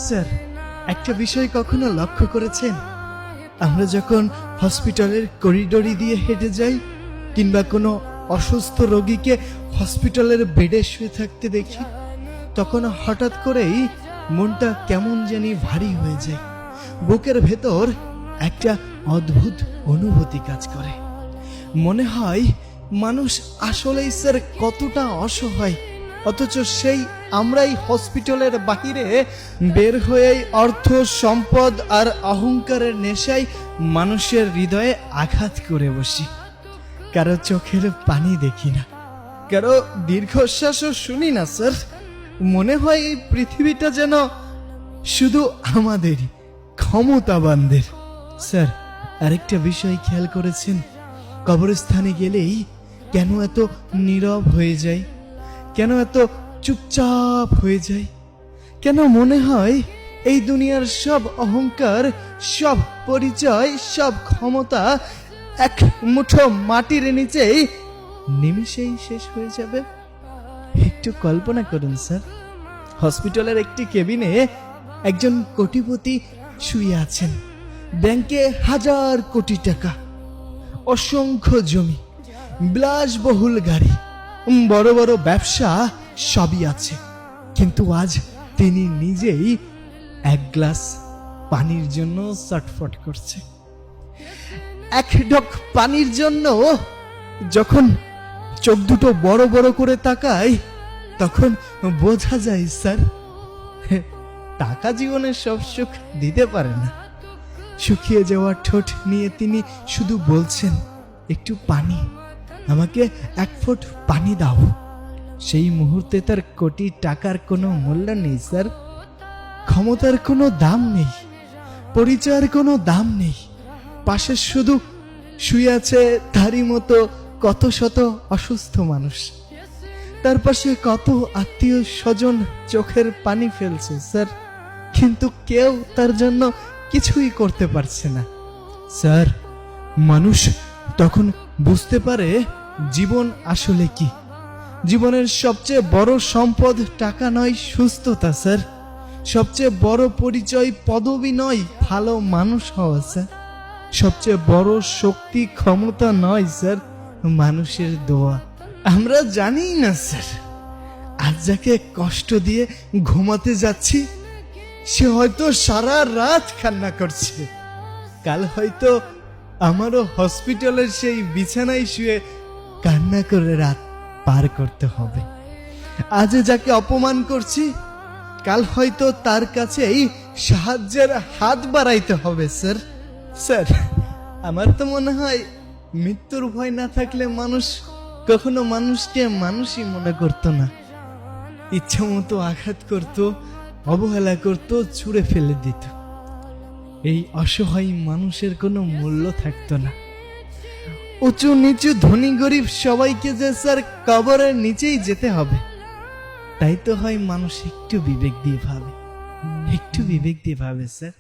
Sir, একটা বিষয় কখনো লক্ষ্য করেছেন? আমরা যখন হসপিটালের করিডোর দিয়ে হেঁটে যাই কিংবা কোনো অসুস্থ রোগীকে হসপিটালের বেডে শুয়ে থাকতে দেখি, তখন হঠাৎ করেই মনটা কেমন জানি ভারী হয়ে যায়। বুকের ভেতর একটা অদ্ভুত অনুভূতি কাজ করে। মনে হয় মানুষ আসলেই স্যার কতটা অসহায়, অথচ সেই আমরাই হসপিটালের বাহিরে বের হয়েই অর্থ, সম্পদ আর অহংকারের নেশায় মানুষের হৃদয়ে আঘাত করে বসি। কারো চোখের পানি দেখি না, কারো দীর্ঘশ্বাসও শুনি না স্যার। মনে হয় এই পৃথিবীটা যেন শুধু আমাদেরই, ক্ষমতাবানদের। স্যার, আরেকটা বিষয় খেয়াল করেছেন? কবরস্থানে গেলেই কেন এত নীরব হয়ে যায়? কেন এত চুপচাপ হয়ে যায়? কেন মনে হয় এই দুনিয়ার সব অহংকার, সব পরিচয়, সব ক্ষমতা এক মুঠো মাটির নিচেই নিমিষেই শেষ হয়ে যাবে? একটু কল্পনা করুন স্যার, হসপিটালের একটি কেবিনে একজন কোটিপতি শুয়ে আছেন। ব্যাংকে হাজার কোটি টাকা, অসংখ্য জমি, বিলাসবহুল গাড়ি, বড় বড় ব্যবসা সবই আছে, কিন্তু আজ তিনি নিজেই এক গ্লাস পানির জন্য ছটফট করছে। এক ঢোক পানির জন্য যখন চোখ দুটো বড় বড় করে তাকায়, তখন বোঝা যায় স্যার, টাকা জীবনের সব সুখ দিতে পারে না। শুকিয়ে যাওয়া ঠোঁট নিয়ে তিনি শুধু বলছেন, একটু পানি, আমাকে এক ফোঁট পানি দাও। সেই মুহূর্তে তার কোটি টাকার কোনো মূল্য নেই স্যার, ক্ষমতার কোনো দাম নেই, পরিচয়ের কোনো দাম নেই। পাশে শুধু শুয়ে আছে তারই মতো কত শত অসুস্থ মানুষ। তার পাশে কত আত্মীয় স্বজন চোখের পানি ফেলছে স্যার, কিন্তু কেউ তার জন্য কিছুই করতে পারছে না। স্যার, মানুষ তখন বুঝতে পারে জীবন আসলে কি। জীবনের সবচেয়ে বড় সম্পদ টাকা নয়, সুস্থতা স্যার। সবচেয়ে বড় পরিচয় পদবি নয়, ভালো মানুষ হওয়া স্যার। সবচেয়ে বড় শক্তি ক্ষমতা নয় স্যার, মানুষের দোয়া। আমরা জানি না স্যার, আজ যাকে কষ্ট দিয়ে ঘুমাতে যাচ্ছি সে হয়তো সারা রাত কান্না করছে। কাল হয়তো আমারও হসপিটালের সেই বিছানায় শুয়ে কান্না করে রাত পার করতে হবে। আজ যাকে অপমান করছি, কাল হয়তো তার কাছেই সাহায্যের হাত বাড়াইতে হবে স্যার। স্যার, আমার তো মনে হয় মৃত্যুর ভয় না থাকলে মানুষ কখনো মানুষকে মানুষই মনে করতো না। ইচ্ছা মতো আঘাত করত, অবহেলা করত, ছুঁড়ে ফেলে দিত। এই অসহায় মানুষের কোনো মূল্য থাকতো না। উঁচু নিচু, ধনী গরিব সবাইকে যে স্যার কবরের নিচেই যেতে হবে, তাই তো হয় মানুষ একটু বিবেক দিয়ে ভাবে, একটু বিবেক দিয়ে ভাবে স্যার।